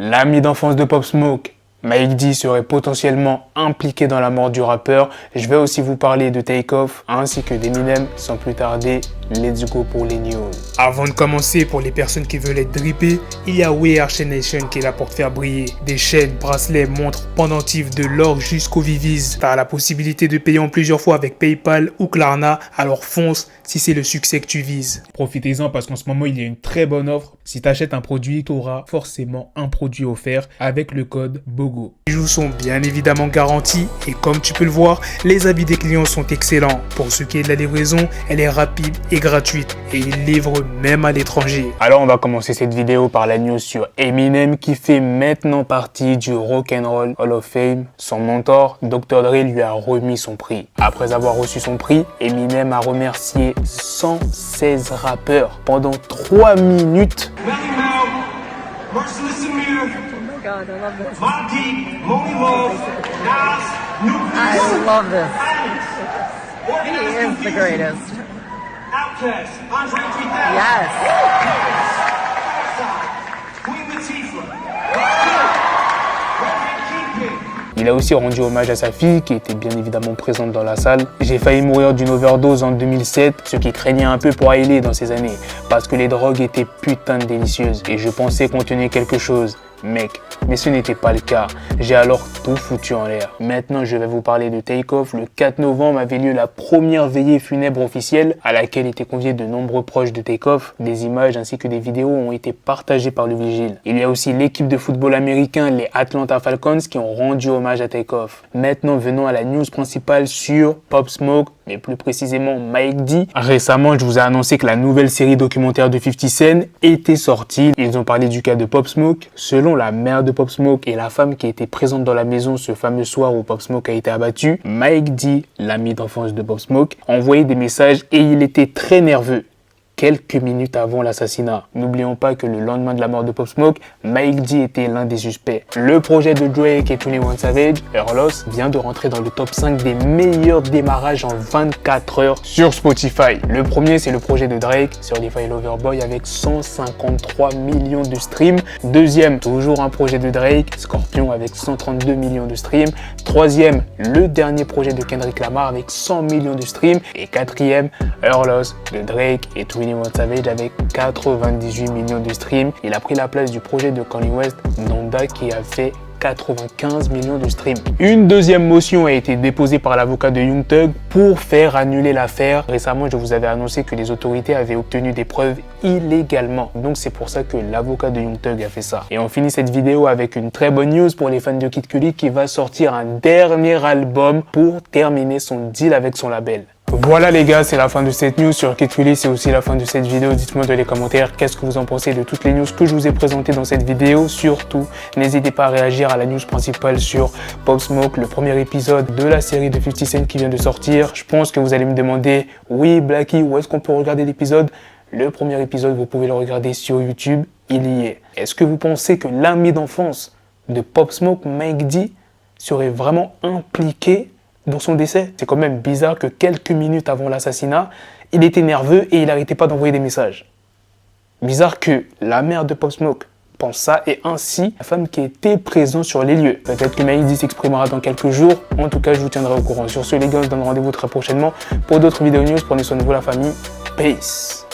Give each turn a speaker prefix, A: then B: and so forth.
A: L'ami d'enfance de Pop Smoke, Mike D, serait potentiellement impliqué dans la mort du rappeur. Je vais aussi vous parler de Takeoff ainsi que d'Eminem. Sans plus tarder, let's go pour les news. Avant de commencer, pour les personnes qui veulent être drippées, il y a We Are Chain Nation qui est là pour te faire briller. Des chaînes, bracelets, montres, pendentifs, de l'or jusqu'aux Vivis. Tu as la possibilité de payer en plusieurs fois avec PayPal ou Klarna, alors fonce si c'est le succès que tu vises. Profitez-en parce qu'en ce moment, il y a une très bonne offre. Si tu achètes un produit, tu auras forcément un produit offert avec le code BOGO. Les bijoux sont bien évidemment garantis et comme tu peux le voir, les avis des clients sont excellents. Pour ce qui est de la livraison, elle est rapide et gratuite et ils livrent même à l'étranger. Alors on va commencer cette vidéo par la news sur Eminem qui fait maintenant partie du Rock'n'Roll Hall of Fame. Son mentor, Dr. Dre, lui a remis son prix. Après avoir reçu son prix, Eminem a remercié 116 rappeurs pendant 3 minutes.
B: God, I love this.
C: Mobb Deep, Monie Love, Nas,
B: I love this. He is the greatest.
C: Outkast, Andre 3000.
B: Yes.
C: Queen Latifah. Kingpin.
A: Il a aussi rendu hommage à sa fille qui était bien évidemment présente dans la salle. J'ai failli mourir d'une overdose en 2007, ce qui craignait un peu pour Hailey dans ces années, parce que les drogues étaient putain de délicieuses et je pensais qu'on tenait quelque chose. Mec, mais ce n'était pas le cas. J'ai alors tout foutu en l'air. Maintenant, je vais vous parler de Takeoff. Le 4 novembre avait lieu la première veillée funèbre officielle à laquelle étaient conviés de nombreux proches de Takeoff. Des images ainsi que des vidéos ont été partagées par le vigile. Il y a aussi l'équipe de football américain, les Atlanta Falcons, qui ont rendu hommage à Takeoff. Maintenant, venons à la news principale sur Pop Smoke, mais plus précisément Mike D. Récemment, je vous ai annoncé que la nouvelle série documentaire de 50 Cent était sortie. Ils ont parlé du cas de Pop Smoke. Selon la mère de Pop Smoke et la femme qui était présente dans la maison ce fameux soir où Pop Smoke a été abattu, Mike D, l'ami d'enfance de Pop Smoke, a envoyé des messages et il était très nerveux quelques minutes avant l'assassinat. N'oublions pas que le lendemain de la mort de Pop Smoke, Mike D était l'un des suspects. Le projet de Drake et 21 Savage, Earlos, vient de rentrer dans le top 5 des meilleurs démarrages en 24 heures sur Spotify. Le premier, c'est le projet de Drake, Certified Lover Boy, avec 153 millions de streams. Deuxième, toujours un projet de Drake, Scorpion, avec 132 millions de streams. Troisième, le dernier projet de Kendrick Lamar avec 100 millions de streams. Et quatrième, Earlos de Drake et 21 Savage avec 98 millions de streams. Il a pris la place du projet de Kanye West, Donda, qui a fait 95 millions de streams. Une deuxième motion a été déposée par l'avocat de Young Thug pour faire annuler l'affaire. Récemment, je vous avais annoncé que les autorités avaient obtenu des preuves illégalement. Donc c'est pour ça que l'avocat de Young Thug a fait ça. Et on finit cette vidéo avec une très bonne news pour les fans de Kid Cudi qui va sortir un dernier album pour terminer son deal avec son label. Voilà les gars, c'est la fin de cette news sur Kid Cudi, c'est aussi la fin de cette vidéo. Dites-moi dans les commentaires qu'est-ce que vous en pensez de toutes les news que je vous ai présentées dans cette vidéo. Surtout, n'hésitez pas à réagir à la news principale sur Pop Smoke, le premier épisode de la série de 50 Cent qui vient de sortir. Je pense que vous allez me demander, oui Blackie, où est-ce qu'on peut regarder l'épisode? Le premier épisode, vous pouvez le regarder sur YouTube, il y est. Est-ce que vous pensez que l'ami d'enfance de Pop Smoke, Mike D, serait vraiment impliqué dans son décès? C'est quand même bizarre que quelques minutes avant l'assassinat, il était nerveux et il n'arrêtait pas d'envoyer des messages. Bizarre que la mère de Pop Smoke pense ça et ainsi la femme qui était présente sur les lieux. Peut-être que Mike D s'exprimera dans quelques jours. En tout cas, je vous tiendrai au courant. Sur ce, les gars, on se donne rendez-vous très prochainement pour d'autres vidéos news. Prenez soin de vous, la famille. Peace.